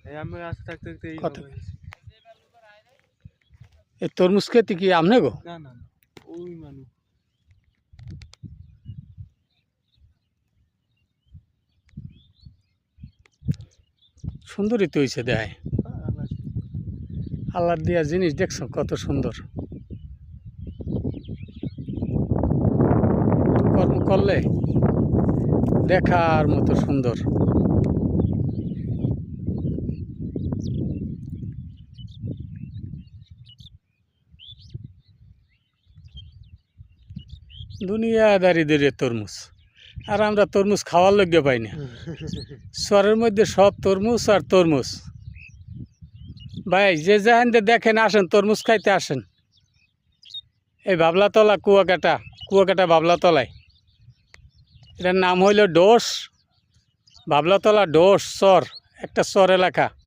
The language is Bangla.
এই আমি রাস্তা থাকতে থাকতে এই কত? হবে। এই তরমুজ খেতে কি আমনে গো? না না না, ওই মানুষ সুন্দরই তো হয়েছে দেয়। আল্লাহর দিয়া জিনিস দেখছো কত সুন্দর। কর্ম করলে দেখার মতো সুন্দর। দুনিয়াদারিদের তরমুজ, আর আমরা তরমুজ খাওয়ার লজ্ঞা পাই না। শহরের মধ্যে সব তরমুজ আর তরমুজ। ভাই যে যেখানে দেখেন আসেন তরমুজ খাইতে আসেন। এই বাবলাতলা কুয়াকাটা বাবলাতলায়, এটার নাম হইল ডোস, বাবলাতলা ডোস চর, একটা চর এলাকা।